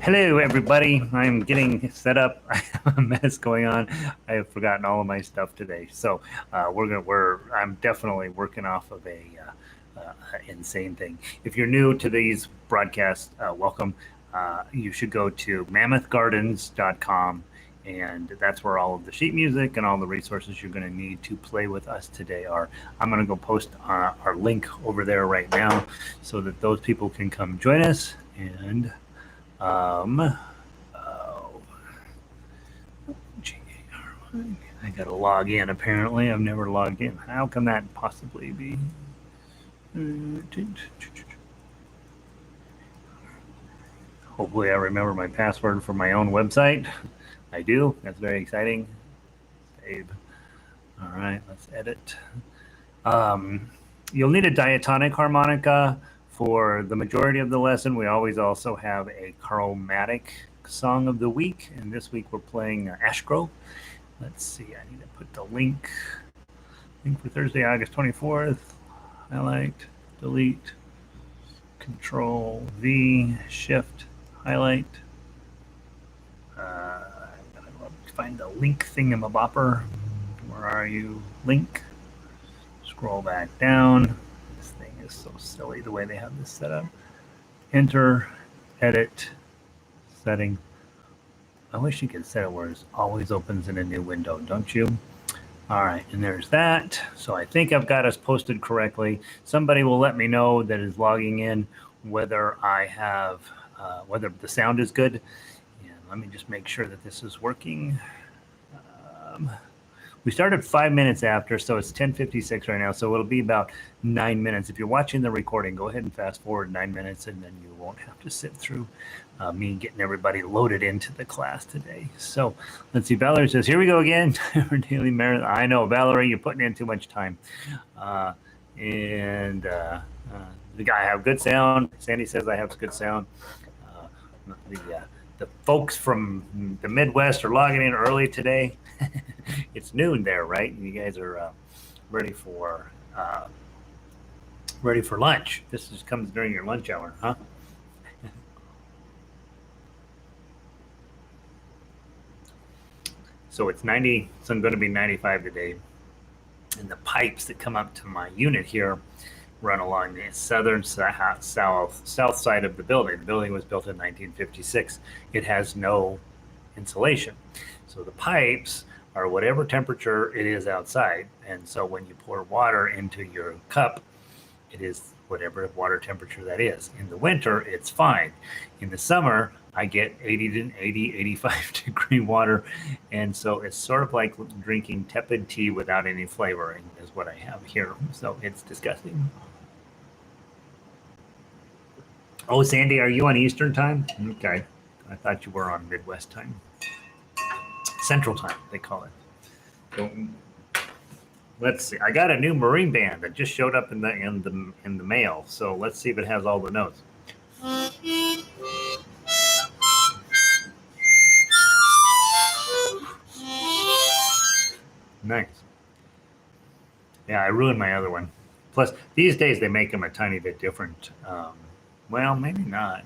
Hello, everybody. I'm getting set up. I have a mess going on. I have forgotten all of my stuff today, so I'm definitely working off of a insane thing. If you're new to these broadcasts, welcome. You should go to mammothgardens.com, and that's where all of the sheet music and all the resources you're going to need to play with us today are. I'm going to go post our link over there right now so that those people can come join us. And I gotta log in apparently. I've never logged in. How can that possibly be? Hopefully I remember my password for my own website. I do. That's very exciting. Save. All right, let's edit. You'll need a diatonic harmonica for the majority of the lesson. We always also have a chromatic song of the week, and this week we're playing Ash Grove. Let's see, I need to put the link for Thursday, August 24th. Highlight, delete, Control V, Shift, highlight. I gotta find the link thingamabopper. Where are you? Link. Scroll back down. This thing is so silly the way they have this set up. Enter, edit, setting. I wish you could set it where it always opens in a new window, don't you? All right, and there's that. So I think I've got us posted correctly. Somebody will let me know that is logging in whether I have, whether the sound is good. And let me just make sure that this is working. We started 5 minutes after, so it's 10:56 right now, so it'll be about 9 minutes. If you're watching the recording, go ahead and fast forward 9 minutes, and then you won't have to sit through me getting everybody loaded into the class today. So let's see. Valerie says, here we go again. Daily marathon. I know, Valerie, you're putting in too much time. The guy, I have good sound. Sandy says I have good sound. The folks from the Midwest are logging in early today. It's noon there, right? You guys are ready for lunch. This just comes during your lunch hour, huh? So it's 90. So I'm going to be 95 today, and the pipes that come up to my unit here run along the south side of the building. The building was built in 1956. It has no insulation, so the pipes are whatever temperature it is outside. And so when you pour water into your cup, it is whatever water temperature that is. In the winter, it's fine. In the summer, I get 85 degree water. And so it's sort of like drinking tepid tea without any flavoring is what I have here. So it's disgusting. Oh, Sandy, are you on Eastern time? Okay. I thought you were on Midwest time. Central time, they call it. So, let's see. I got a new Marine band that just showed up in the mail. So let's see if it has all the notes. Nice. Yeah, I ruined my other one. Plus, these days they make them a tiny bit different. Well, maybe not. I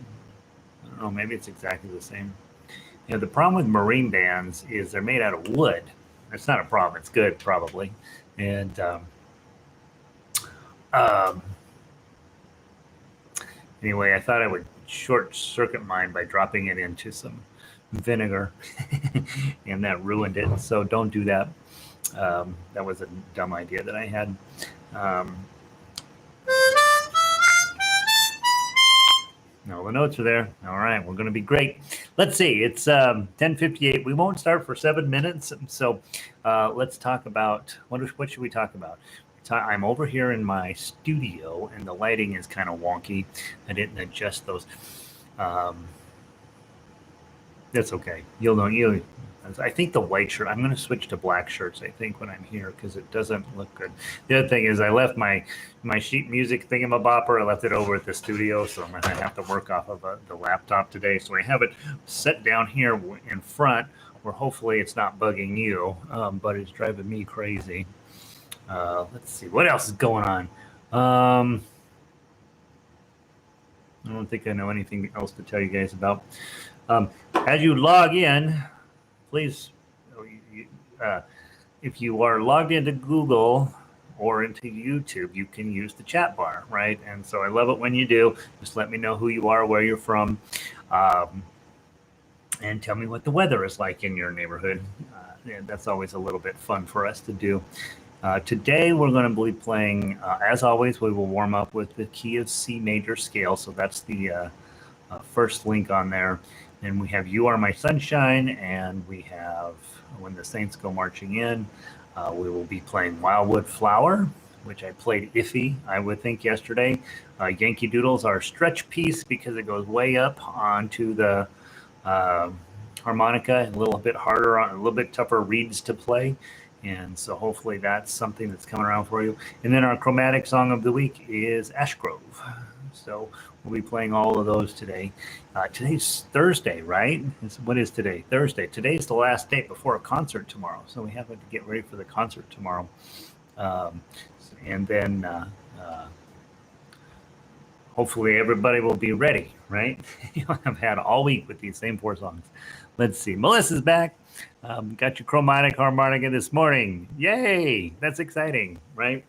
don't know. Maybe it's exactly the same. You know, the problem with marine bands is they're made out of wood. It's not a problem. It's good, probably. And anyway, I thought I would short circuit mine by dropping it into some vinegar, and that ruined it. So don't do that. That was a dumb idea that I had. No, the notes are there. All right, we're going to be great. Let's see. It's 10:58. We won't start for 7 minutes. So let's talk about what should we talk about? I'm over here in my studio, and the lighting is kind of wonky. I didn't adjust those. That's okay. You'll know. I think the white shirt. I'm going to switch to black shirts. I think when I'm here because it doesn't look good. The other thing is I left my sheet music thingamabopper. I left it over at the studio, so I'm going to have to work off of the laptop today. So I have it set down here in front, where hopefully it's not bugging you, but it's driving me crazy. Let's see what else is going on. I don't think I know anything else to tell you guys about. As you log in, please, if you are logged into Google or into YouTube, you can use the chat bar, right? And so I love it when you do. Just let me know who you are, where you're from, and tell me what the weather is like in your neighborhood. And that's always a little bit fun for us to do. Today we're going to be playing, as always, we will warm up with the key of C major scale. So that's the first link on there. And we have You Are My Sunshine, and we have When the Saints Go Marching In. We will be playing Wildwood Flower, which I played iffy, I would think, yesterday. Yankee Doodle's our stretch piece because it goes way up onto the harmonica, a little bit harder, on a little bit tougher reeds to play. And so hopefully that's something that's coming around for you. And then our chromatic song of the week is Ash Grove. So we'll be playing all of those today. Today's Thursday, right? What is today? Thursday. Today's the last day before a concert tomorrow. So we have to get ready for the concert tomorrow. And then hopefully everybody will be ready, right? I've had all week with these same 4 songs. Let's see. Melissa's back. Got your chromatic harmonica this morning. Yay! That's exciting, right?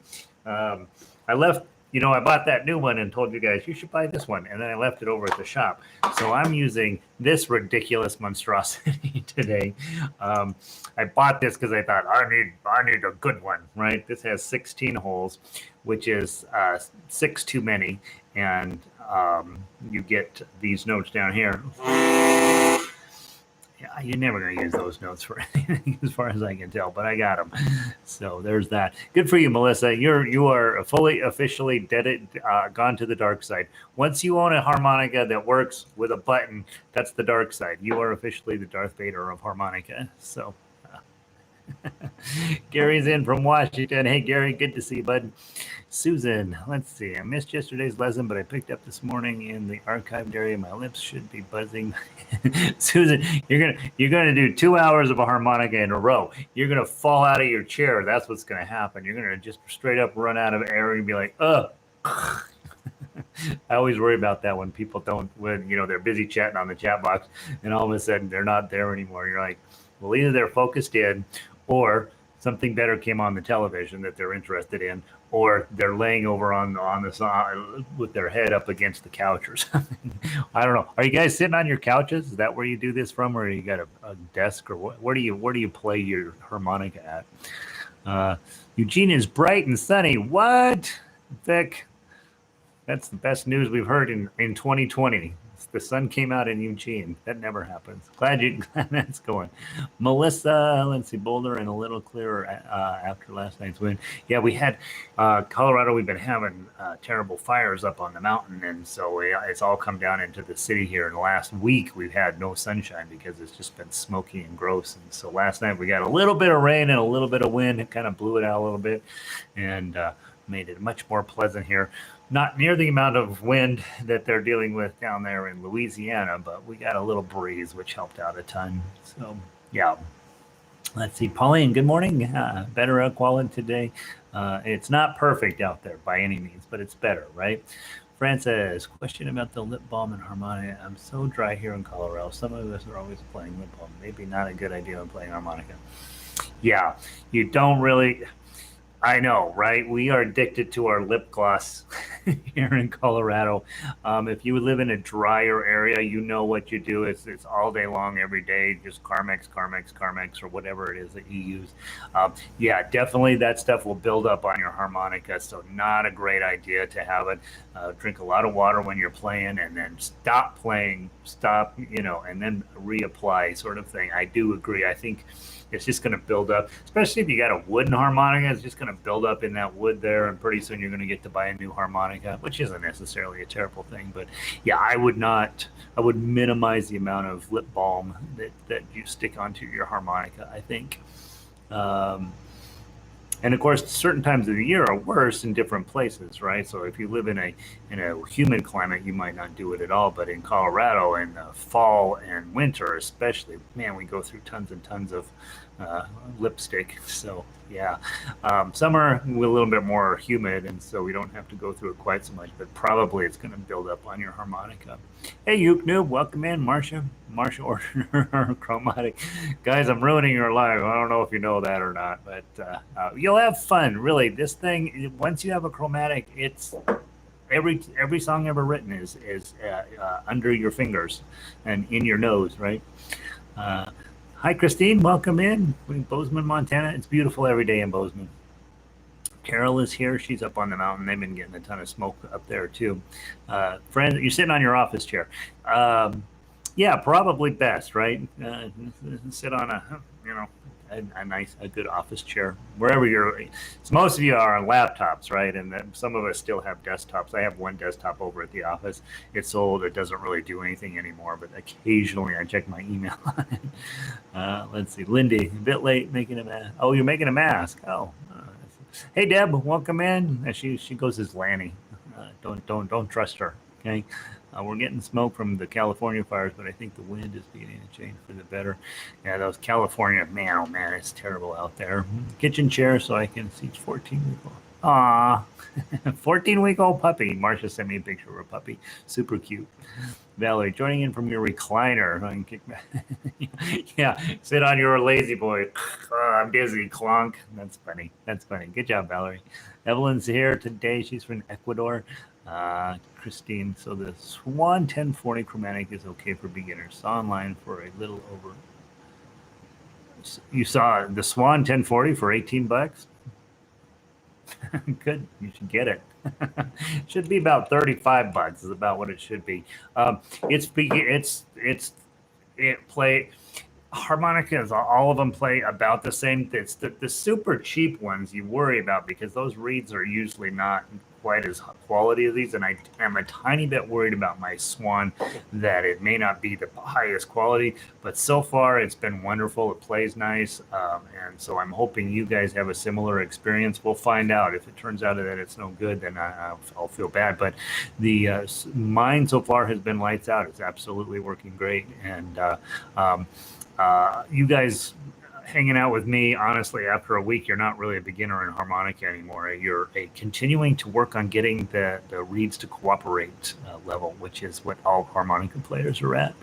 I left, I bought that new one and told you guys, you should buy this one. And then I left it over at the shop. So I'm using this ridiculous monstrosity today. I bought this because I thought, I need a good one, right? This has 16 holes, which is 6 too many. And you get these notes down here. Yeah, you're never going to use those notes for anything as far as I can tell, but I got them. So there's that. Good for you, Melissa. You are fully, officially gone to the dark side. Once you own a harmonica that works with a button, that's the dark side. You are officially the Darth Vader of harmonica. So Gary's in from Washington. Hey, Gary, good to see you, bud. Susan, let's see. I missed yesterday's lesson, but I picked up this morning in the archived area. My lips should be buzzing. Susan, you're gonna do 2 hours of a harmonica in a row. You're gonna fall out of your chair. That's what's gonna happen. You're gonna just straight up run out of air and be like, ugh. I always worry about that when people they're busy chatting on the chat box and all of a sudden they're not there anymore. You're like, well, either they're focused in or something better came on the television that they're interested in, or they're laying over on the side with their head up against the couch or something. I don't know. Are you guys sitting on your couches? Is that where you do this from, or you got a desk, or where do you play your harmonica at? Eugene is bright and sunny. What, Vic? That's the best news we've heard in 2020. The sun came out in Eugene. That never happens. Glad that's going. Melissa, let's see, Boulder and a little clearer after last night's win. Yeah, we had Colorado. We've been having terrible fires up on the mountain, and so it's all come down into the city here. In the last week, we've had no sunshine because it's just been smoky and gross. And so last night we got a little bit of rain and a little bit of wind. It kind of blew it out a little bit, and made it much more pleasant here. Not near the amount of wind that they're dealing with down there in Louisiana, but we got a little breeze, which helped out a ton. So, yeah. Let's see. Pauline, good morning. Better air quality today. It's not perfect out there by any means, but it's better, right? Francis, question about the lip balm and harmonica. I'm so dry here in Colorado. Some of us are always playing lip balm. Maybe not a good idea when playing harmonica. Yeah, you don't really... I know, right? We are addicted to our lip gloss here in Colorado. If you live in a drier area, you know what you do. It's all day long, every day, just Carmex, or whatever it is that you use. Yeah, definitely that stuff will build up on your harmonica, so not a great idea to have it. Drink a lot of water when you're playing, and then stop playing, and then reapply sort of thing. I do agree. I think it's just going to build up, especially if you got a wooden harmonica. It's just going to build up in that wood there, and pretty soon you're going to get to buy a new harmonica, which isn't necessarily a terrible thing. But yeah, I would minimize the amount of lip balm that you stick onto your harmonica, I think. And of course, certain times of the year are worse in different places, right? So if you live in a humid climate, you might not do it at all. But in Colorado, in the fall and winter especially, man, we go through tons and tons of lipstick. So yeah, summer a little bit more humid, and so we don't have to go through it quite so much. But probably it's going to build up on your harmonica. Hey, Uke Noob, welcome in, Marcia. Marcia ordered chromatic. Guys, I'm ruining your life. I don't know if you know that or not, but you'll have fun. Really, this thing. Once you have a chromatic, it's every song ever written is under your fingers and in your nose, right? Uh, Hi, Christine. Welcome in. We're in Bozeman, Montana. It's beautiful every day in Bozeman. Carol is here. She's up on the mountain. They've been getting a ton of smoke up there, too. Friend, you're sitting on your office chair. Yeah, probably best, right? Sit on you know, a good office chair wherever you're. So most of you are on laptops, right? And then some of us still have desktops. I have one desktop over at the office. It's old. It doesn't really do anything anymore, but occasionally I check my email. Let's see, Lindy, a bit late making a mask. Oh, you're making a mask. Oh, hey Deb, welcome in. She goes as Lanny. Don't trust her. Okay. We're getting smoke from the California fires, but I think the wind is beginning to change for the better. Yeah, those California, man, oh man, it's terrible out there. Kitchen chair so I can see 14-week-old. Aw, 14-week-old puppy. Marcia sent me a picture of a puppy. Super cute. Valerie, joining in from your recliner. I can kick back. Yeah, sit on your lazy boy. I'm dizzy. Clonk. That's funny. That's funny. Good job, Valerie. Evelyn's here today. She's from Ecuador. Christine, so the Swan 1040 chromatic is okay for beginners. Saw online for a little over. You saw the Swan 1040 for 18 bucks? Good, you should get it. Should be about 35 bucks is about what it should be. It play harmonicas, all of them play about the same. It's the super cheap ones you worry about because those reeds are usually not quite as quality as these, and I am a tiny bit worried about my Swan that it may not be the highest quality, but so far it's been wonderful. It plays nice, and so I'm hoping you guys have a similar experience. We'll find out. If it turns out that it's no good, then I'll feel bad, but the mine so far has been lights out. It's absolutely working great, and you guys hanging out with me, honestly, after a week, you're not really a beginner in harmonica anymore. You're continuing to work on getting the reeds to cooperate level, which is what all harmonica players are at.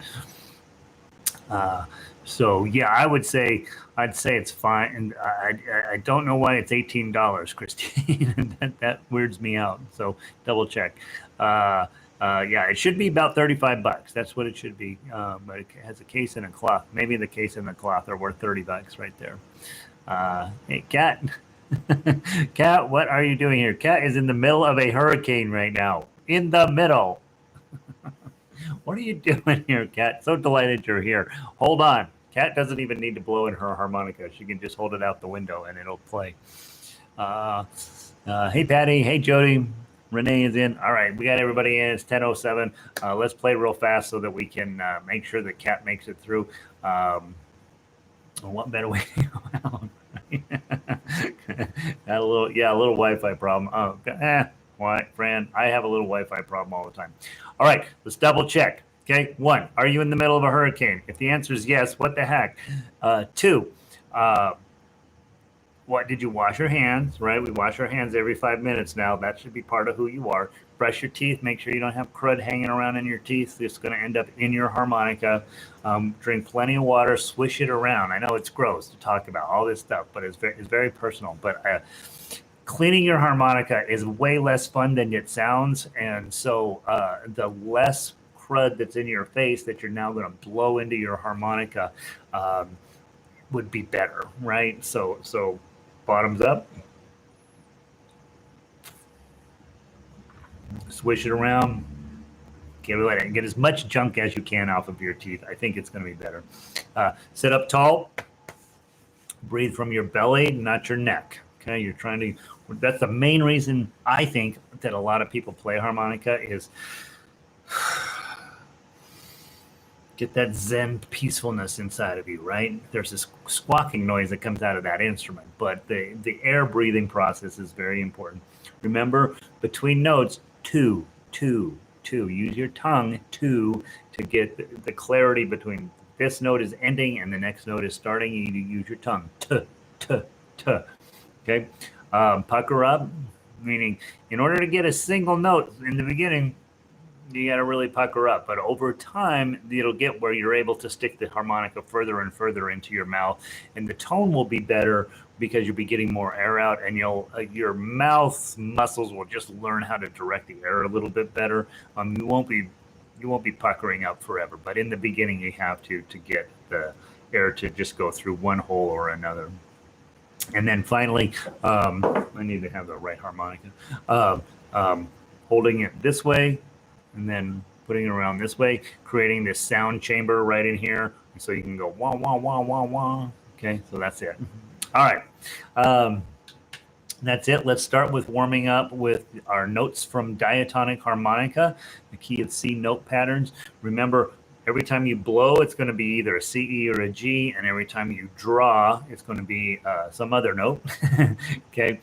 So yeah, I'd say it's fine, and I don't know why it's $18, Christine. that weirds me out. So double check. Yeah, it should be about 35 bucks. That's what it should be. But it has a case and a cloth. Maybe the case and the cloth are worth 30 bucks right there. Hey, Kat. Kat, what are you doing here? Kat is in the middle of a hurricane right now. In the middle. What are you doing here, Kat? So delighted you're here. Hold on. Kat doesn't even need to blow in her harmonica. She can just hold it out the window and it'll play. Hey, Patty. Hey, Jody. Renee is in. All right, we got everybody in. It's 10:07. Let's play real fast so that we can make sure that Kat makes it through. What better way to go out? Got a little Wi-Fi problem. Why, Fran? I have a little Wi-Fi problem all the time. All right, let's double check. Okay, 1, are you in the middle of a hurricane? If the answer is yes, what the heck? 2, what did you wash your hands? Right, we wash our hands every 5 minutes now. That should be part of who you are. Brush your teeth. Make sure you don't have crud hanging around in your teeth. It's going to end up in your harmonica. Drink plenty of water. Swish it around. I know it's gross to talk about all this stuff, but it's very personal. But cleaning your harmonica is way less fun than it sounds, and so the less crud that's in your face that you're now going to blow into your harmonica would be better, right? So bottoms up, swish it around, get as much junk as you can off of your teeth. I think it's going to be better. Sit up tall, breathe from your belly, not your neck. Okay, you're trying to. That's the main reason I think that a lot of people play harmonica is get that Zen peacefulness inside of you, right? There's this squawking noise that comes out of that instrument, but the air breathing process is very important. Remember, between notes, two. Use your tongue to get the clarity between this note is ending and the next note is starting, you need to use your tongue. T, t, t. Okay. Pucker up, meaning in order to get a single note in the beginning, you got to really pucker up. But over time, it'll get where you're able to stick the harmonica further and further into your mouth, and the tone will be better because you'll be getting more air out, and your mouth muscles will just learn how to direct the air a little bit better. You won't be puckering up forever, but in the beginning, you have to get the air to just go through one hole or another. And then finally, I need to have the right harmonica. Holding it this way, and then putting it around this way, creating this sound chamber right in here. So you can go wah, wah, wah, wah, wah. Okay, so that's it. All right. That's it. Let's start with warming up with our notes from diatonic harmonica, the key of C note patterns. Remember, every time you blow, it's going to be either a C, E, or a G, and every time you draw, it's going to be some other note. Okay.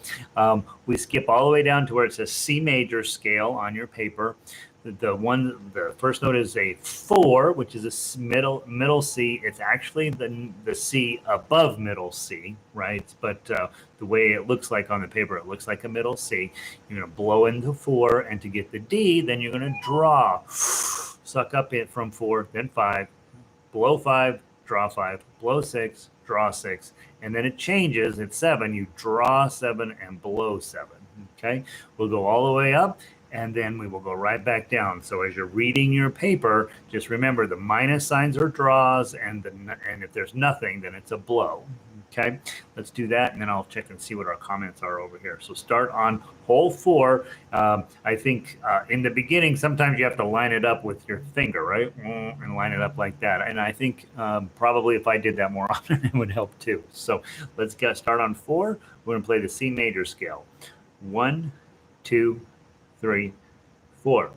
We skip all the way down to where it says C major scale on your paper. The first note is a 4, which is a middle C. It's actually the C above middle C, right? But the way it looks like on the paper, it looks like a middle C. You're going to blow into 4, and to get the D, then you're going to draw. Suck up it from 4, then 5, blow 5, draw 5, blow 6, draw 6, and then it changes. It's 7. You draw 7 and blow 7. Okay, we'll go all the way up, and then we will go right back down. So as you're reading your paper, just remember the minus signs are draws, and if there's nothing, then it's a blow. Okay, let's do that, and then I'll check and see what our comments are over here. So start on hole 4. I think in the beginning, sometimes you have to line it up with your finger, right? And line it up like that. And I think probably if I did that more often, it would help too. So let's start on 4. We're going to play the C major scale. 1, 2, 3, 4.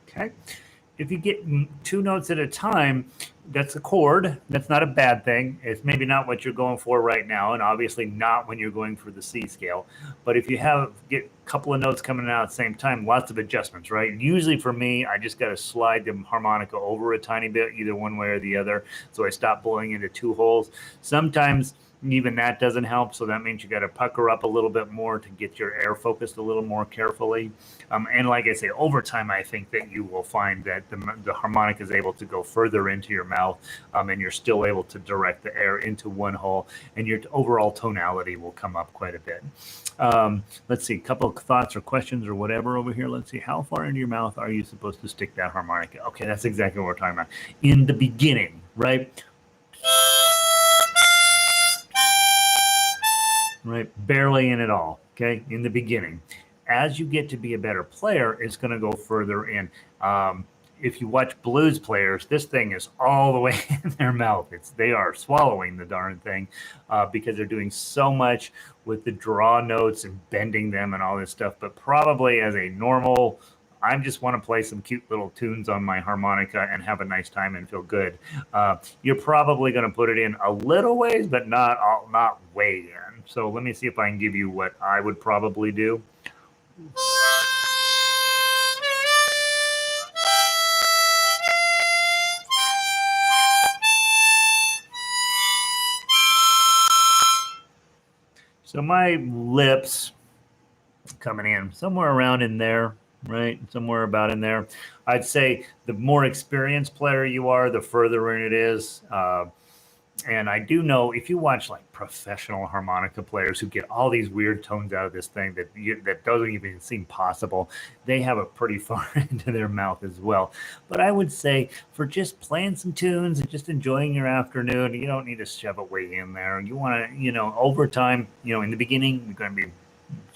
Okay. If you get 2 notes at a time, that's a chord. That's not a bad thing. It's maybe not what you're going for right now, and obviously not when you're going for the C scale. But if you get a couple of notes coming out at the same time, lots of adjustments, right? Usually for me, I just got to slide the harmonica over a tiny bit, either one way or the other. So I stop blowing into 2 holes. Sometimes even that doesn't help, so that means you got to pucker up a little bit more to get your air focused a little more carefully. And like I say, over time, I think that you will find that the harmonica is able to go further into your mouth, and you're still able to direct the air into one hole, and your overall tonality will come up quite a bit. Let's see, a couple of thoughts or questions or whatever over here. Let's see, how far into your mouth are you supposed to stick that harmonica? Okay, that's exactly what we're talking about. In the beginning, right? Right, barely in at all, okay, in the beginning. As you get to be a better player, it's going to go further in. If you watch blues players, this thing is all the way in their mouth. They are swallowing the darn thing because they're doing so much with the draw notes and bending them and all this stuff. But probably as a normal, I just want to play some cute little tunes on my harmonica and have a nice time and feel good. You're probably going to put it in a little ways, but not way in. So let me see if I can give you what I would probably do. So my lips coming in somewhere around in there, right? Somewhere about in there. I'd say the more experienced player you are, the further in it is. And I do know if you watch like professional harmonica players who get all these weird tones out of this thing that doesn't even seem possible, they have it pretty far into their mouth as well. But I would say for just playing some tunes and just enjoying your afternoon, you don't need to shove it way in there. You want to, over time, in the beginning, you're going to be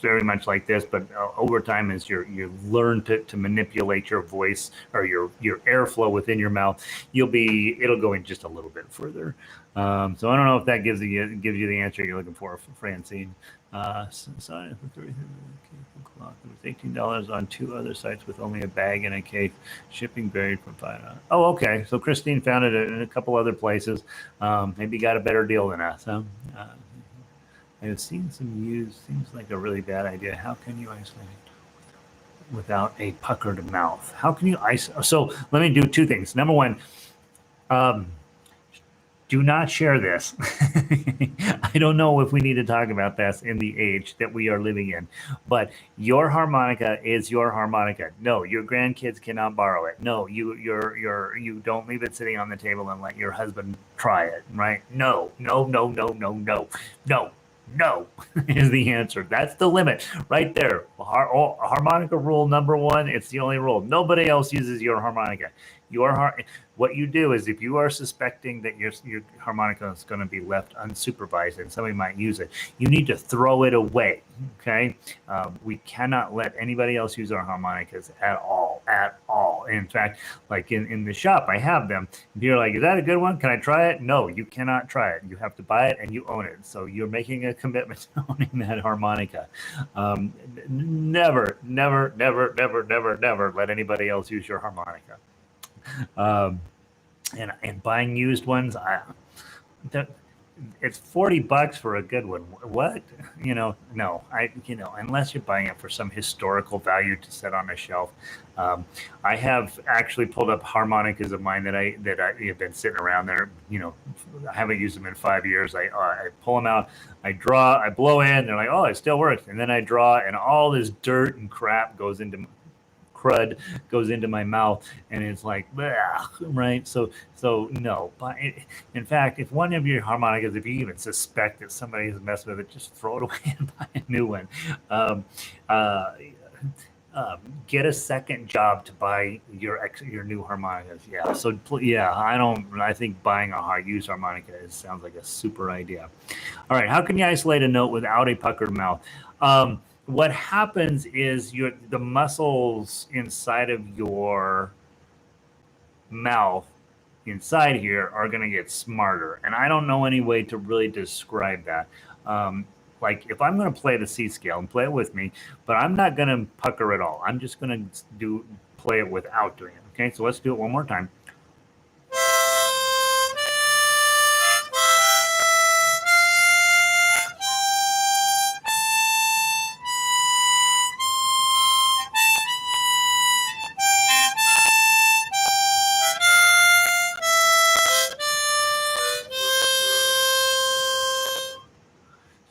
very much like this, but over time, as you learn to manipulate your voice or your airflow within your mouth, it'll go in just a little bit further. So I don't know if that gives you the answer you're looking for, Francine. Sign up for 33 cloth. It was $18 on 2 other sites with only a bag and a case. Shipping varied from $5. Oh, okay. So Christine found it in a couple other places. Maybe got a better deal than us. Huh? I've seen some used. Seems like a really bad idea. How can you isolate it without a puckered mouth? How can you isolate? So let me do 2 things. Number one. Do not share this. I don't know if we need to talk about this in the age that we are living in, but your harmonica is your harmonica. No, your grandkids cannot borrow it. No, you don't leave it sitting on the table and let your husband try it, right? No is the answer. That's the limit right there. Harmonica rule number 1, it's the only rule. Nobody else uses your harmonica. What you do is if you are suspecting that your harmonica is going to be left unsupervised and somebody might use it, you need to throw it away, okay? We cannot let anybody else use our harmonicas at all. In fact, like in the shop, I have them. You're like, is that a good one? Can I try it? No, you cannot try it. You have to buy it and you own it. So you're making a commitment to owning that harmonica. Never let anybody else use your harmonica. And buying used ones, it's $40 for a good one. What? No, unless you're buying it for some historical value to set on a shelf. I have actually pulled up harmonicas of mine that I have been sitting around there. I haven't used them in 5 years. I pull them out, I draw, I blow in. They're like, oh, it still works. And then I draw, and all this dirt and crap goes into my mouth, and it's like, right? So no. But in fact, if one of your harmonicas, if you even suspect that somebody has messed with it, just throw it away and buy a new one. Get a second job to buy your new harmonicas. Yeah. So yeah, I think buying a used harmonica sounds like a super idea. All right. How can you isolate a note without a puckered mouth? What happens is the muscles inside of your mouth inside here are going to get smarter. And I don't know any way to really describe that. Like if I'm going to play the C scale and play it with me, but I'm not going to pucker at all. I'm just going to play it without doing it. Okay, so let's do it one more time.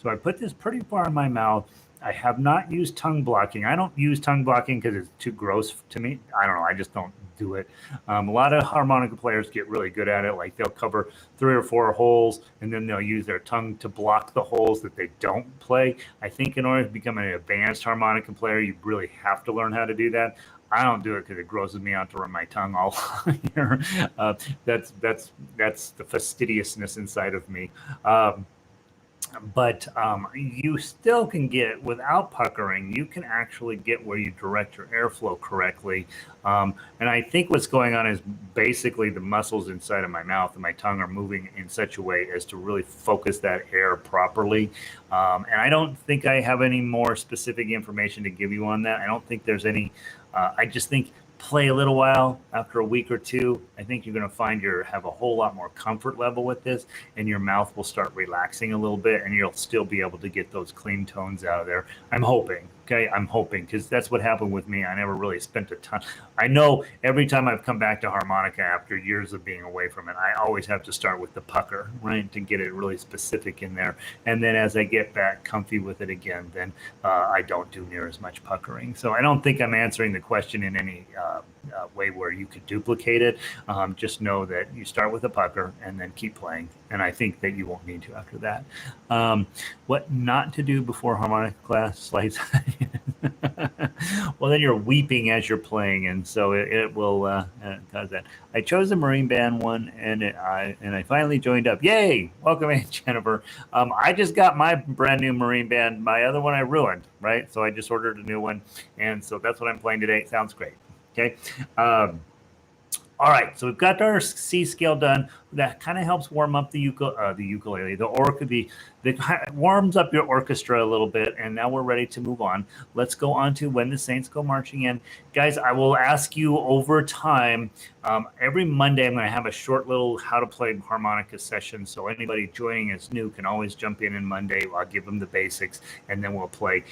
So I put this pretty far in my mouth. I have not used tongue blocking. I don't use tongue blocking because it's too gross to me. I don't know. I just don't do it. A lot of harmonica players get really good at it. Like they'll cover 3 or 4 holes, and then they'll use their tongue to block the holes that they don't play. I think in order to become an advanced harmonica player, you really have to learn how to do that. I don't do it because it grosses me out to run my tongue all here. That's the fastidiousness inside of me. But you still can get, without puckering, you can actually get where you direct your airflow correctly. And I think what's going on is basically the muscles inside of my mouth and my tongue are moving in such a way as to really focus that air properly. And I don't think I have any more specific information to give you on that. I don't think there's any. I just think play a little while. After a week or 2, I think you're going to find have a whole lot more comfort level with this, and your mouth will start relaxing a little bit, and you'll still be able to get those clean tones out of there. I'm hoping. Okay, I'm hoping, because that's what happened with me. I never really spent a ton. I know every time I've come back to harmonica after years of being away from it, I always have to start with the pucker, right, to get it really specific in there. And then as I get back comfy with it again, then I don't do near as much puckering. So I don't think I'm answering the question in any way where you could duplicate it. Just know that you start with a pucker and then keep playing. And I think that you won't need to after that. What not to do before harmonica class slides. Well, then you're weeping as you're playing, and so it will cause that. I chose the Marine Band one, and I finally joined up. Yay! Welcome in, Jennifer. I just got my brand new Marine Band. My other one I ruined, right? So I just ordered a new one, and so that's what I'm playing today. Sounds great. Okay. All right, so we've got our C scale done. That kind of helps warm up the ukulele, warms up your orchestra a little bit, and now we're ready to move on. Let's go on to When the Saints Go Marching In. Guys, I will ask you over time. Every Monday, I'm going to have a short little how to play harmonica session, so anybody joining us new can always jump in Monday. I'll give them the basics, and then we'll play.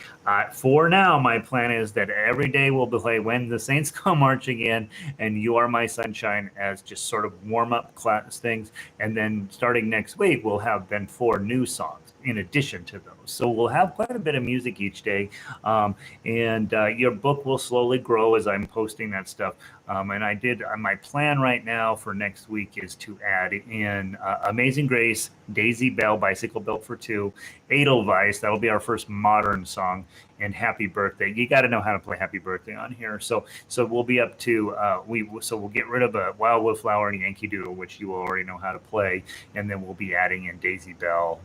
For now, my plan is that every day we'll play When the Saints Go Marching In, and You Are My Sunshine as just sort of warm-up class things. And then starting next week, we'll have then 4 new songs in addition to those. So we'll have quite a bit of music each day. And your book will slowly grow as I'm posting that stuff. And my plan right now for next week is to add in Amazing Grace, Daisy Bell, Bicycle Built for Two, Edelweiss, that'll be our first modern song, and Happy Birthday. You got to know how to play Happy Birthday on here. So we'll be up to, we'll get rid of a Wild Wildflower and Yankee Doodle, which you will already know how to play, and then we'll be adding in Daisy Bell.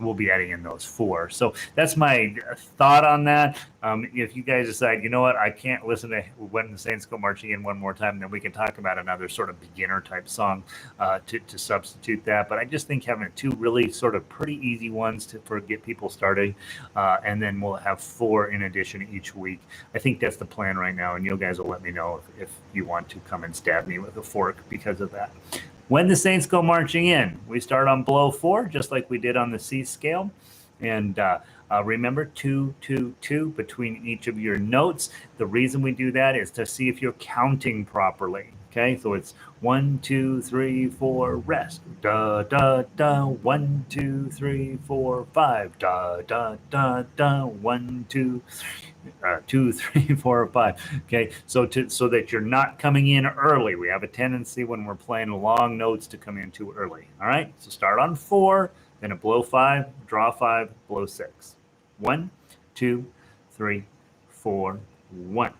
We'll be adding in those 4. So that's my thought on that. If you guys decide, you know what, I can't listen to When the Saints Go Marching In one more time, then we can talk about another sort of beginner type song to substitute that. But I just think having 2 really sort of pretty easy ones to get people started, and then we'll have 4 in addition each week. I think that's the plan right now, and you guys will let me know if you want to come and stab me with a fork because of that. When the Saints Go Marching In, we start on blow 4, just like we did on the C scale. And remember 2, 2, 2 between each of your notes. The reason we do that is to see if you're counting properly. Okay, so it's 1, 2, 3, 4, rest. Da, da, da. 1, 2, 3, 4, 5. Da, da, da, da. 1, 2, 2, 3, 4, 5. Okay, so that you're not coming in early. We have a tendency when we're playing long notes to come in too early. All right, so start on 4, then a blow 5, draw 5, blow 6. 1, 2, 3, 4, 1.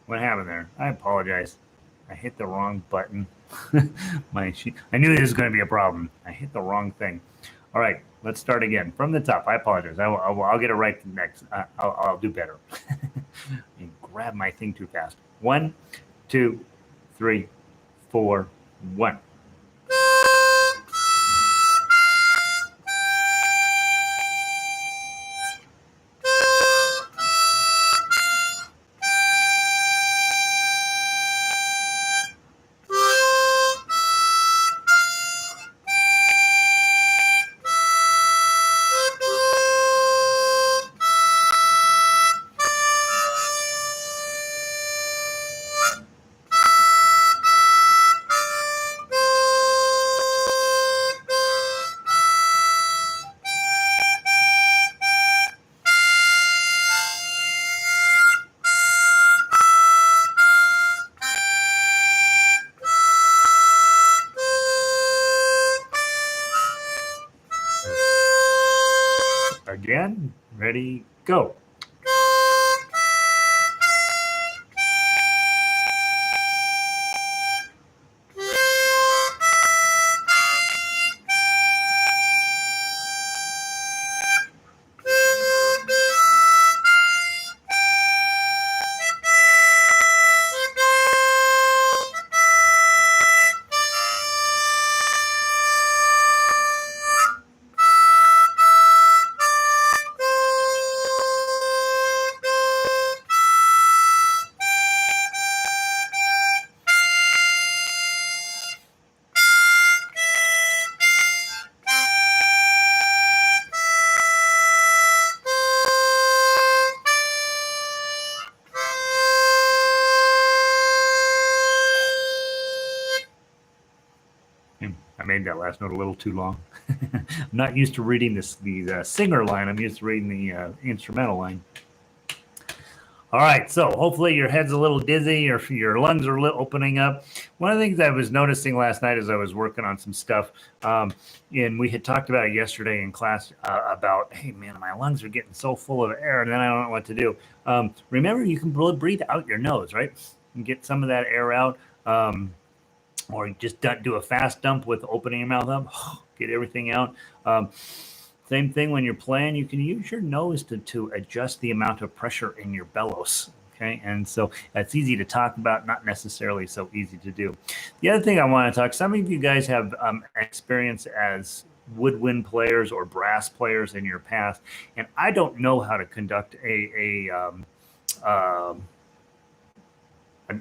What happened there? I apologize. I hit the wrong button. I knew this was going to be a problem. I hit the wrong thing. All right, let's start again from the top. I apologize. I'll get it right next. I'll do better. I grabbed my thing too fast. 1, 2, 3, 4, 1. Again, ready, go. I made that last note a little too long. I'm not used to reading the singer line. I'm used to reading the instrumental line. All right, so hopefully your head's a little dizzy or your lungs are opening up. One of the things I was noticing last night as I was working on some stuff, and we had talked about it yesterday in class about, hey man, my lungs are getting so full of air, and then I don't know what to do. Remember, you can breathe out your nose, right? And get some of that air out, or just do a fast dump with opening your mouth up, get everything out. Same thing when you're playing, you can use your nose to adjust the amount of pressure in your bellows. Okay, and so that's easy to talk about, not necessarily so easy to do. The other thing I want to talk, some of you guys have experience as woodwind players or brass players in your past, and I don't know how to conduct an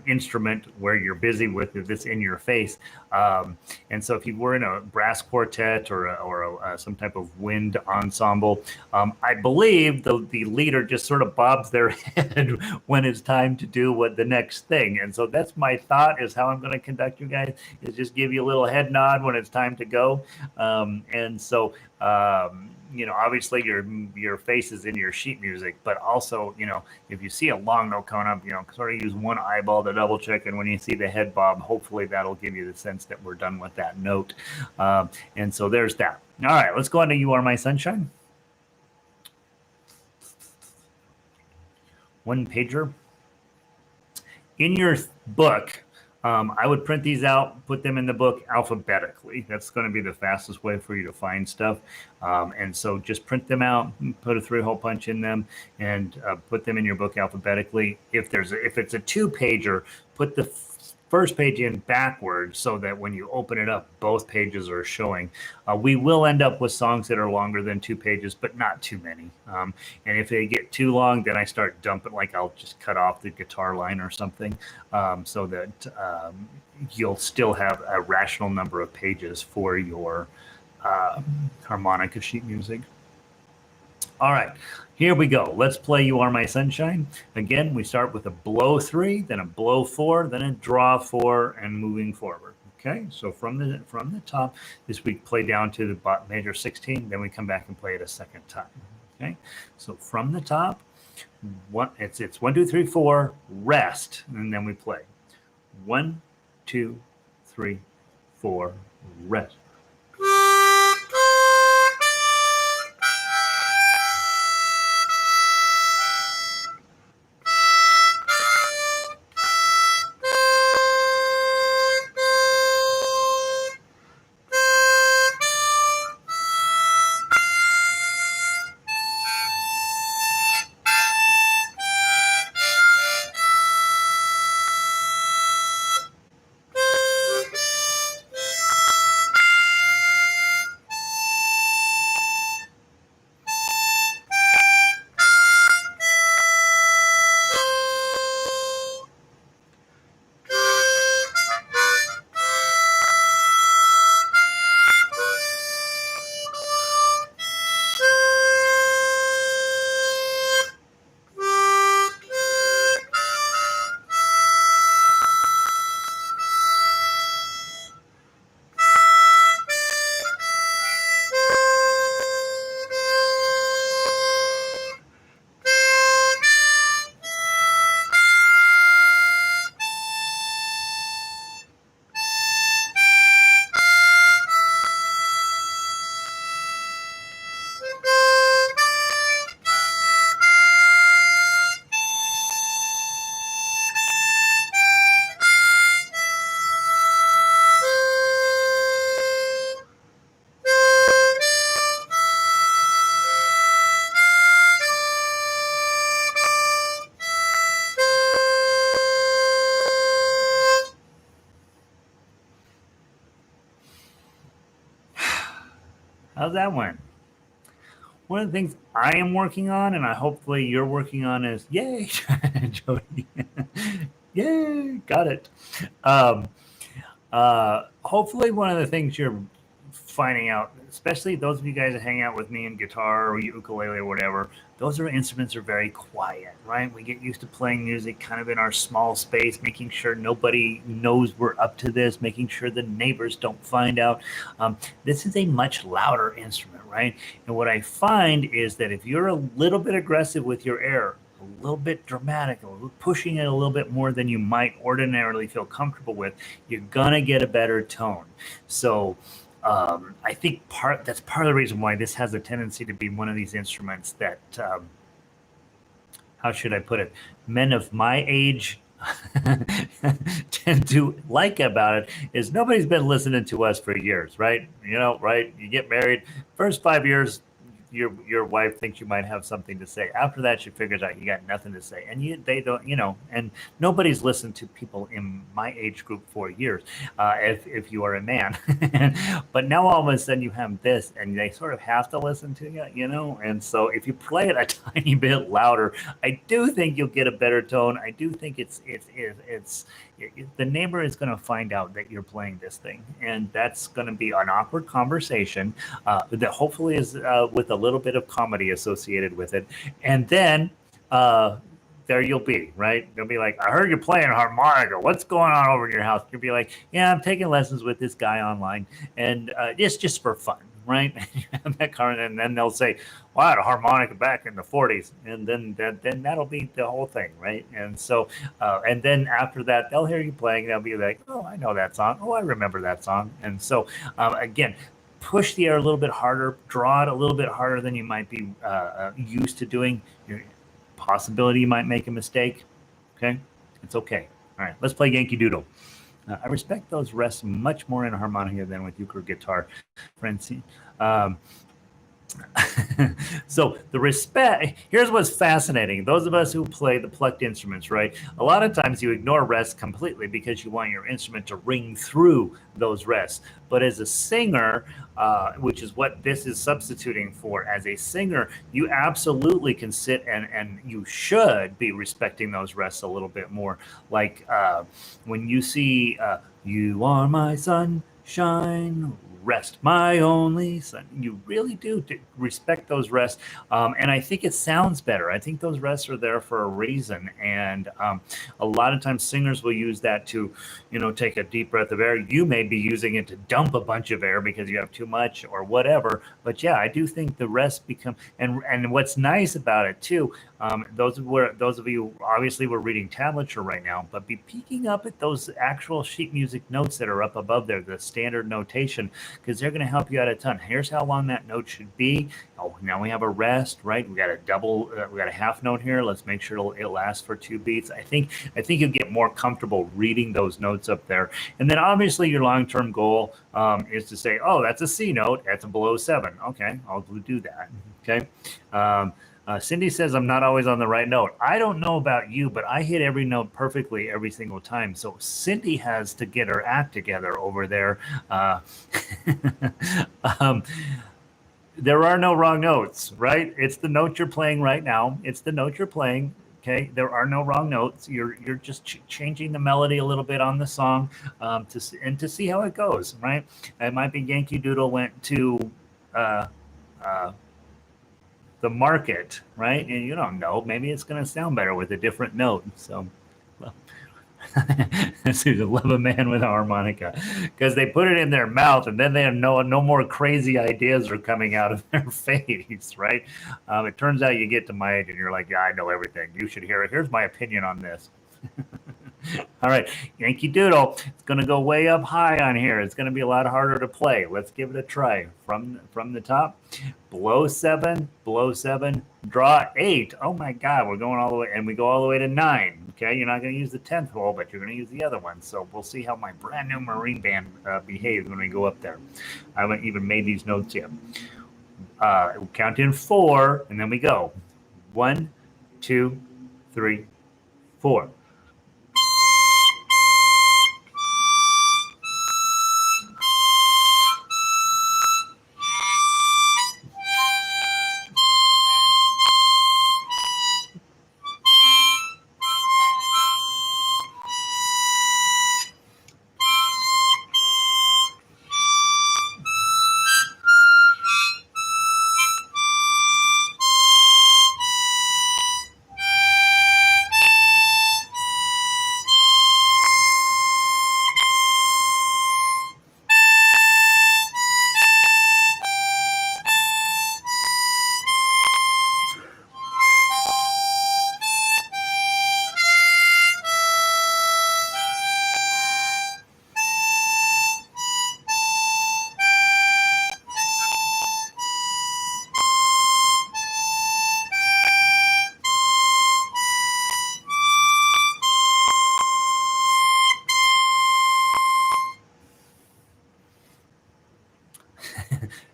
instrument where you're busy with this in your face. And so if you were in a brass quartet or some type of wind ensemble, I believe the leader just sort of bobs their head when it's time to do what the next thing. And so that's my thought, is how I'm going to conduct you guys, is just give you a little head nod when it's time to go. And so, obviously your face is in your sheet music, but also, if you see a long note coming up, sort of use one eyeball to double check. And when you see the head bob, hopefully that'll give you the sense that we're done with that note. And so there's that. All right, let's go on to You Are My Sunshine. One pager. In your book, I would print these out, put them in the book alphabetically. That's going to be the fastest way for you to find stuff. And so just print them out, put a 3-hole punch in them, and put them in your book alphabetically. If it's a 2-pager, put the first page in backwards so that when you open it up, both pages are showing. We will end up with songs that are longer than 2 pages, but not too many. And if they get too long, then I start dumping, like I'll just cut off the guitar line or something, so that you'll still have a rational number of pages for your harmonica sheet music. All right, here we go. Let's play You Are My Sunshine. Again, we start with a blow 3, then a blow 4, then a draw 4, and moving forward. Okay, so from the top, this we play down to the major 16, then we come back and play it a second time. Okay, so from the top, it's 1, 2, 3, 4, rest, and then we play 1, 2, 3, 4, rest. How's that one? One of the things I am working on, and I hopefully you're working on, is yay, Jody, yay, got it. Hopefully, one of the things you're finding out, especially those of you guys that hang out with me in guitar or ukulele or whatever, those instruments are very quiet, right? We get used to playing music kind of in our small space, making sure nobody knows we're up to this, making sure the neighbors don't find out. This is a much louder instrument, right? And what I find is that if you're a little bit aggressive with your air, a little bit dramatic, pushing it a little bit more than you might ordinarily feel comfortable with, you're gonna get a better tone. So I think that's part of the reason why this has a tendency to be one of these instruments that, how should I put it, men of my age tend to like about it is nobody's been listening to us for years, right? Right? You get married, first 5 years, your wife thinks you might have something to say. After that, she figures out you got nothing to say, and they don't, and nobody's listened to people in my age group for years, if you are a man. But now all of a sudden you have this, and they sort of have to listen to you, and so if you play it a tiny bit louder, I do think you'll get a better tone. I do think the neighbor is going to find out that you're playing this thing, and that's going to be an awkward conversation that hopefully is with a little bit of comedy associated with it. And then there you'll be, right? They'll be like, I heard you're playing harmonica. What's going on over in your house? You'll be like, yeah, I'm taking lessons with this guy online, and it's just for fun, right? And then they'll say, well, I had a harmonica back in the 40s, and then that'll be the whole thing, right? And so, and then after that, they'll hear you playing, they'll be like, oh, I know that song. Oh, I remember that song. And so, again, push the air a little bit harder, draw it a little bit harder than you might be used to doing. Possibility you might make a mistake. Okay, it's okay. All right, let's play Yankee Doodle. I respect those rests much more in harmonica than with ukulele guitar, Francine. So the respect, here's what's fascinating. Those of us who play the plucked instruments, right? A lot of times you ignore rests completely because you want your instrument to ring through those rests. But as a singer, which is what this is substituting for, as a singer, you absolutely can sit and you should be respecting those rests a little bit more. Like when you see, you are my sunshine, rest my only son. You really do respect those rests. And I think it sounds better. I think those rests are there for a reason. And a lot of times singers will use that to, take a deep breath of air. You may be using it to dump a bunch of air because you have too much or whatever. But yeah, I do think the rests become, and what's nice about it too, those of you obviously we're reading tablature right now, but be peeking up at those actual sheet music notes that are up above there, the standard notation, because they're going to help you out a ton. Here's how long that note should be. Oh, now we have a rest, right? We got a half note here. Let's make sure it lasts for 2 beats. I think you'll get more comfortable reading those notes up there. And then obviously your long-term goal is to say, oh, that's a C note. That's a below 7. Okay, I'll do that. Okay. Cindy says I'm not always on the right note. I don't know about you, but I hit every note perfectly every single time. So Cindy has to get her act together over there. There are no wrong notes, right? It's the note you're playing right now. It's the note you're playing. Okay, there are no wrong notes. You're just changing the melody a little bit on the song to see how it goes, right? It might be Yankee Doodle went to the market, right? And you don't know. Maybe it's going to sound better with a different note. So, well, Susan, love a man with a harmonica, because they put it in their mouth and then they have no more crazy ideas are coming out of their face, right? It turns out you get to my age and you're like, yeah, I know everything. You should hear it. Here's my opinion on this. All right, Yankee Doodle. It's going to go way up high on here. It's going to be a lot harder to play. Let's give it a try. From the top, below 7, draw 8. Oh my God, we're going all the way, and we go all the way to 9. Okay, you're not going to use the 10th hole, but you're going to use the other one. So we'll see how my brand new Marine band behaves when we go up there. I haven't even made these notes yet. We'll count in 4, and then we go 1, 2, 3, 4.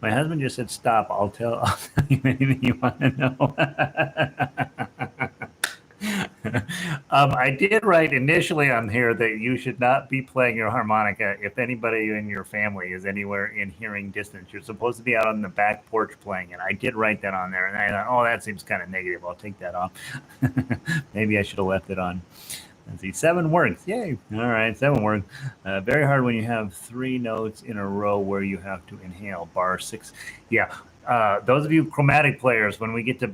My husband just said, stop. I'll tell you anything you want to know. I did write initially on here that you should not be playing your harmonica if anybody in your family is anywhere in hearing distance. You're supposed to be out on the back porch playing it. I did write that on there, and I thought, oh, that seems kind of negative. I'll take that off. Maybe I should have left it on. Let's see, 7 words. Yay. All right, 7 words. Very hard when you have 3 notes in a row where you have to inhale. Bar 6. Yeah. Those of you chromatic players, when we get to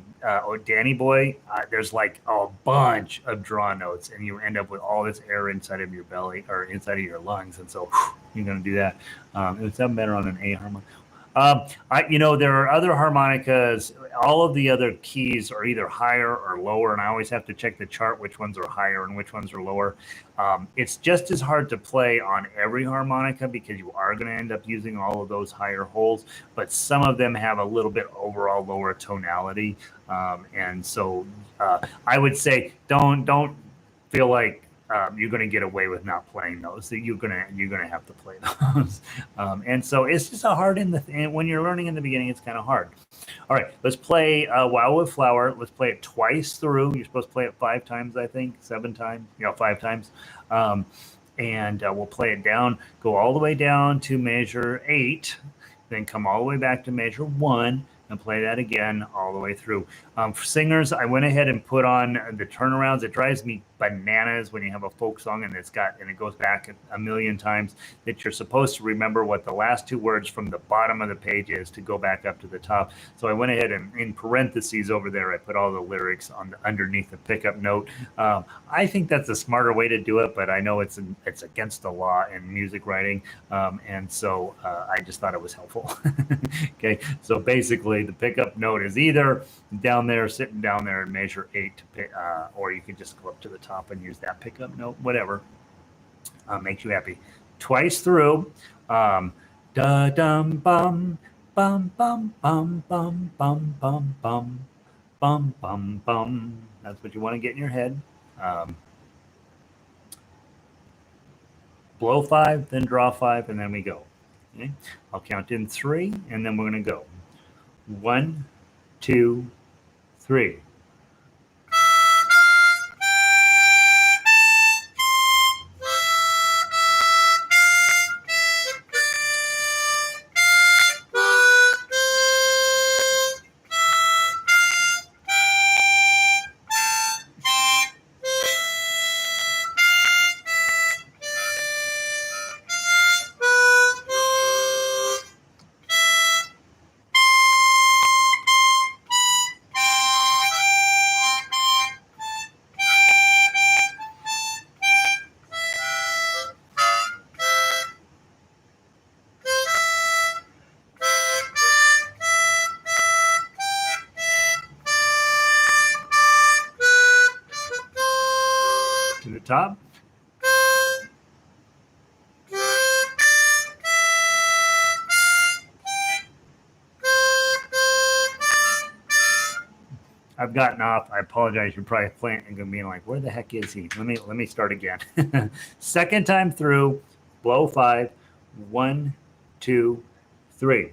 Danny Boy, there's like a bunch of draw notes, and you end up with all this air inside of your belly or inside of your lungs, and so you're going to do that. It would sound better on an A harmonic. There are other harmonicas. All of the other keys are either higher or lower, and I always have to check the chart which ones are higher and which ones are lower. It's just as hard to play on every harmonica because you are going to end up using all of those higher holes, but some of them have a little bit overall lower tonality, and so I would say don't feel like you're going to get away with not playing those. So you're gonna have to play those, and so it's just a hard when you're learning in the beginning. It's kind of hard. All right, let's play Wow with Flower. Let's play it twice through. You're supposed to play it 5 times, I think, 7 times. 5 times, and we'll play it down. Go all the way down to measure 8, then come all the way back to measure 1. And play that again all the way through. For singers, I went ahead and put on the turnarounds. It drives me bananas when you have a folk song and it goes back a million times that you're supposed to remember what the last 2 words from the bottom of the page is to go back up to the top. So I went ahead and in parentheses over there, I put all the lyrics underneath the pickup note. I think that's a smarter way to do it, but I know it's against the law in music writing, and so I just thought it was helpful. Okay, so basically the pickup note is either sitting down there and measure 8 or you can just go up to the top and use that pickup note, whatever makes you happy. Twice through. Da dum bum bum bum bum bum bum bum bum bum bum bum. That's what you want to get in your head. Blow 5, then draw 5, and then we go. Okay? I'll count in 3, and then we're going to go. 1, 2, 3. To the top. I've gotten off. I apologize. You're probably playing and being like, "Where the heck is he?" Let me start again. Second time through. Blow 5. 1, 2, 3.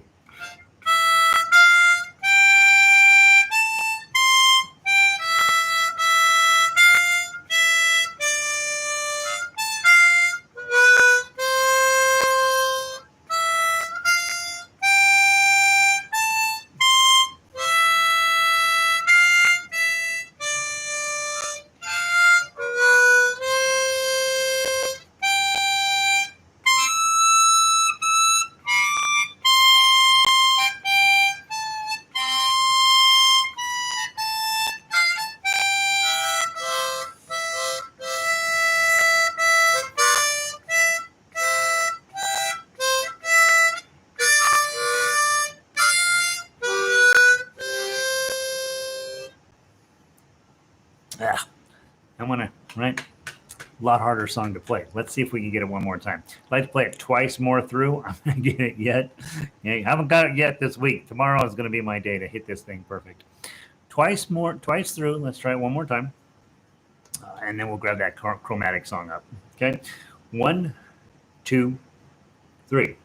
I want to, right? A lot harder song to play. Let's see if we can get it one more time. I'd like to play it twice more through. I'm going to get it yet. Yeah, I haven't got it yet this week. Tomorrow is going to be my day to hit this thing perfect. Twice through. Let's try it one more time. And then we'll grab that chromatic song up. Okay. 1, 2, 3.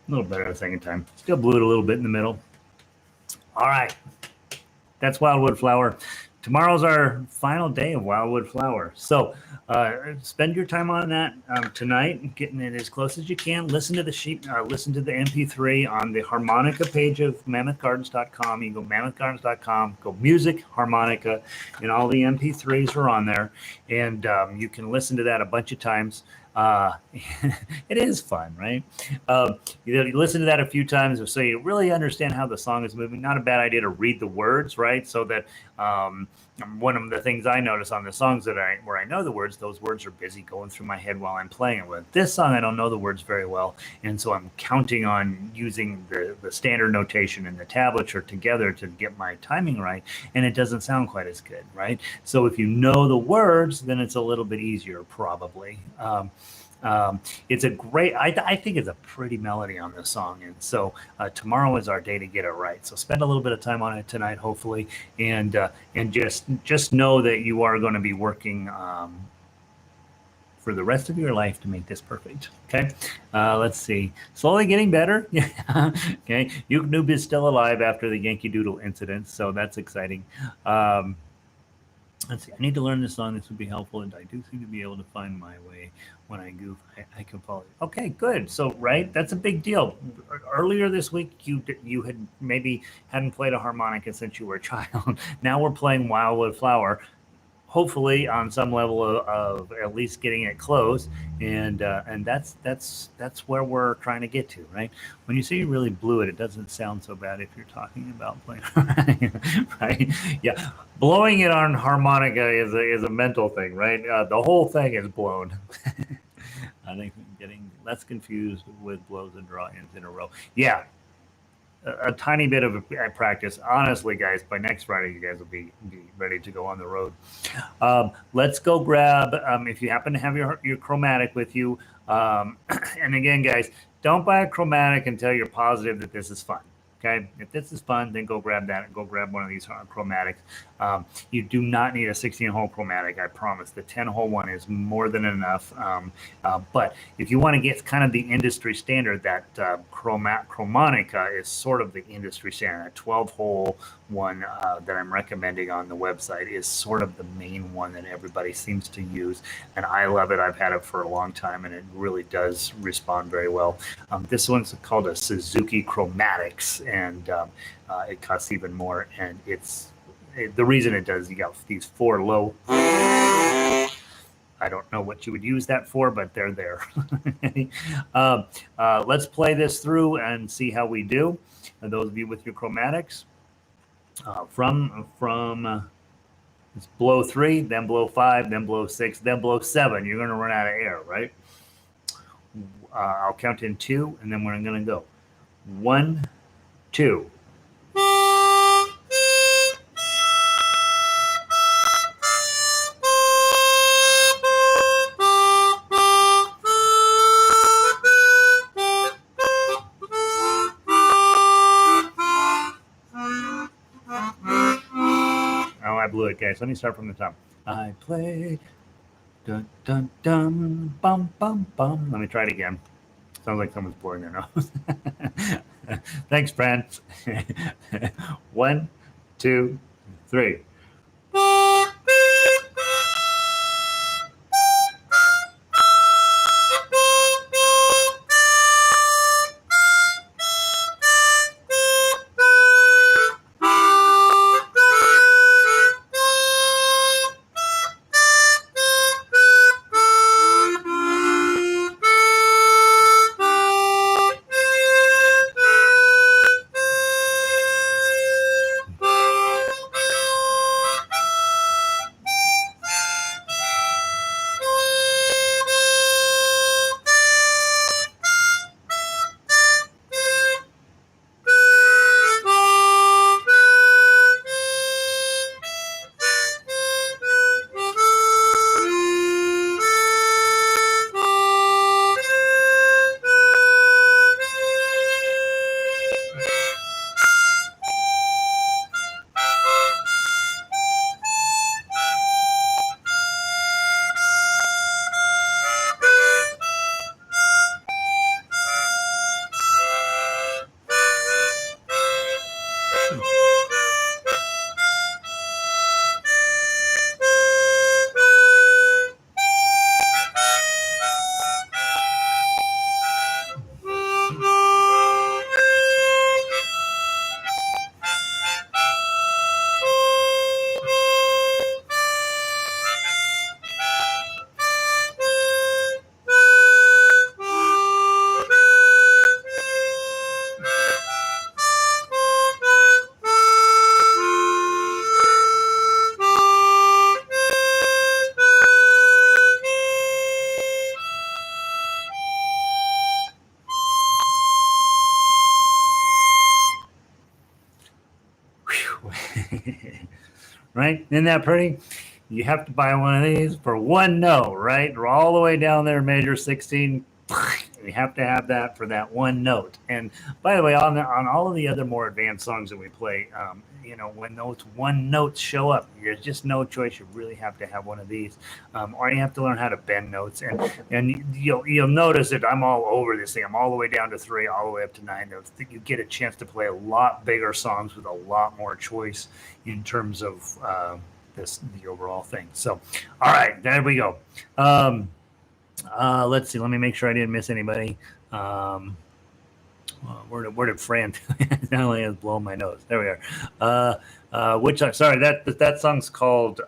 A little better the second time. Still blew it a little bit in the middle. All right. That's Wildwood Flower. Tomorrow's our final day of Wildwood Flower. So spend your time on that tonight, getting it as close as you can. Listen to the sheet, listen to the MP3 on the Harmonica page of mammothgardens.com. You can go mammothgardens.com, go music, harmonica, and all the MP3s are on there. And you can listen to that a bunch of times. It is fun, right? You listen to that a few times so you really understand how the song is moving. Not a bad idea to read the words, right? So that one of the things I notice on the songs where I know the words, those words are busy going through my head while I'm playing it. With this song, I don't know the words very well, and so I'm counting on using the standard notation and the tablature together to get my timing right, and it doesn't sound quite as good, right? So if you know the words, then it's a little bit easier, probably. It's a great, I think it's a pretty melody on this song. And so tomorrow is our day to get it right. So spend a little bit of time on it tonight, hopefully. And just know that you are going to be working for the rest of your life to make this perfect. Okay. Let's see. Slowly getting better. Yeah. Okay. Uke Noob is still alive after the Yankee Doodle incident. So that's exciting. Let's see. I need to learn this song. This would be helpful, and I do seem to be able to find my way when I goof. I can follow you. Okay, good. So, right, that's a big deal. Earlier this week, you had maybe hadn't played a harmonica since you were a child. Now we're playing Wildwood Flower. Hopefully, on some level of at least getting it close, and that's where we're trying to get to, right? When you say you really blew it, it doesn't sound so bad if you're talking about playing, right? Yeah, blowing it on harmonica is a mental thing, right? The whole thing is blown. I think I'm getting less confused with blows and draw-ins in a row. Yeah, a tiny bit of a practice. Honestly, guys, by next Friday, you guys will be ready to go on the road. Let's go grab, if you happen to have your chromatic with you. And again, guys, don't buy a chromatic until you're positive that this is fun. Okay, if this is fun, then go grab that and go grab one of these chromatics. You do not need a 16-hole chromatic, I promise. The 10-hole one is more than enough. But if you want to get kind of the industry standard, that Chromatica is sort of the industry standard. A 12-hole one that I'm recommending on the website is sort of the main one that everybody seems to use. And I love it. I've had it for a long time, and it really does respond very well. This one's called a Suzuki Chromatics, and it costs even more. And the reason it does, you got these 4 low. I don't know what you would use that for, but they're there. Let's play this through and see how we do. And those of you with your chromatics, it's blow 3, then blow 5, then blow 6, then blow 7. You're going to run out of air, right? I'll count in 2, and then we're going to go 1, 2. Blew it, guys. Let me start from the top. I played dun dun dun bum bum bum. Let me try it again. Sounds like someone's blowing their nose. Thanks, Fran. 1, 2, 3. right? Isn't that pretty? You have to buy one of these for one note, right? We're all the way down there, major 16. You have to have that for that one note. And by the way, on all of the other more advanced songs that we play, when those one notes show up, there's just no choice. You really have to have one of these, or you have to learn how to bend notes. And you'll notice that I'm all over this thing. I'm all the way down to 3, all the way up to 9 notes. You get a chance to play a lot bigger songs with a lot more choice in terms of the overall thing. So, all right, there we go. Let's see. Let me make sure I didn't miss anybody. Where did Fran? Not only has blown my nose. There we are. Sorry, that song's called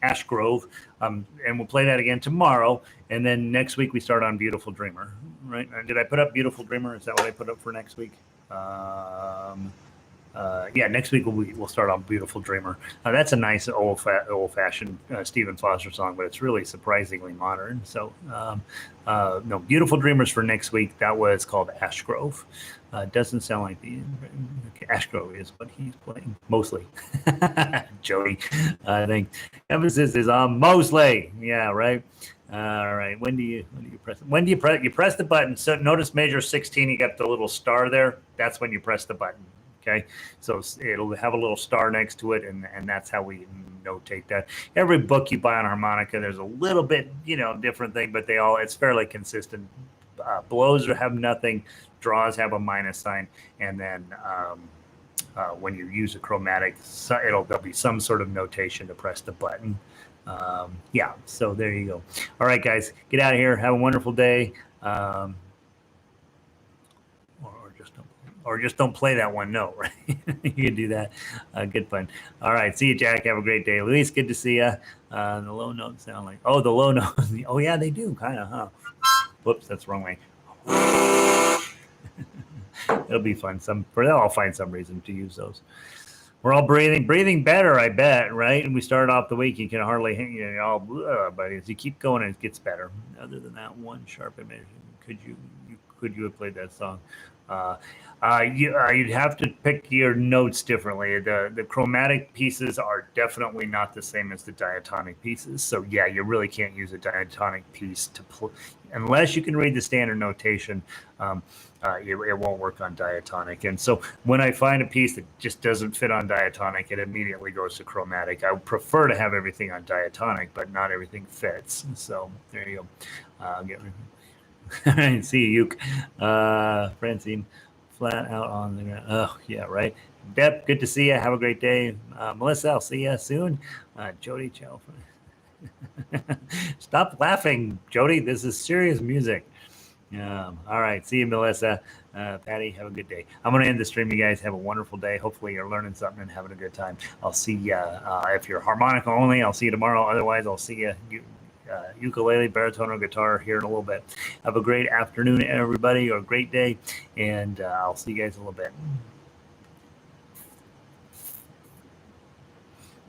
Ash Grove. And we'll play that again tomorrow. And then next week we start on Beautiful Dreamer. Right? Did I put up Beautiful Dreamer? Is that what I put up for next week? Next week we'll start on Beautiful Dreamer. That's a nice old-fashioned Stephen Foster song, but it's really surprisingly modern. So, no, Beautiful Dreamers for next week. That was called Ash Grove. Doesn't sound like Ash Grove is what he's playing mostly. Jody, I think emphasis is on mostly. Yeah, right. All right. When do you press? When do you press? You press the button. So notice major 16. You got the little star there. That's when you press the button. Okay, so it'll have a little star next to it, and that's how we notate that. Every book you buy on harmonica, there's a little bit, different thing, but it's fairly consistent. Blows have nothing, draws have a minus sign, and then when you use a chromatic, there'll be some sort of notation to press the button. So there you go. All right, guys, get out of here. Have a wonderful day. Or just don't play that one note, right? You can do that. Good fun. All right. See you, Jack. Have a great day. Luis, good to see you. The low notes sound like, the low notes. Oh, yeah, they do, kind of, huh? Whoops, that's the wrong way. It'll be fun. They'll all find some reason to use those. We're all breathing better, I bet, right? And we started off the week, you can hardly hang, but as you keep going, it gets better. Other than that one sharp emission, could you have played that song? You'd have to pick your notes differently. The chromatic pieces are definitely not the same as the diatonic pieces. So yeah, you really can't use a diatonic piece to play unless you can read the standard notation. It won't work on diatonic. And so when I find a piece that just doesn't fit on diatonic, it immediately goes to chromatic. I would prefer to have everything on diatonic, but not everything fits. So there you go. See you, Francine, flat out on the ground. Oh, yeah, right. Deb, good to see you. Have a great day. Melissa, I'll see you soon. Jody, ciao. Stop laughing, Jody. This is serious music. All right. See you, Melissa. Patty, have a good day. I'm going to end the stream. You guys have a wonderful day. Hopefully you're learning something and having a good time. I'll see you. If you're harmonica only, I'll see you tomorrow. Otherwise, I'll see you. Ukulele, baritone, or guitar here in a little bit. Have a great afternoon, everybody, or a great day, and I'll see you guys in a little bit.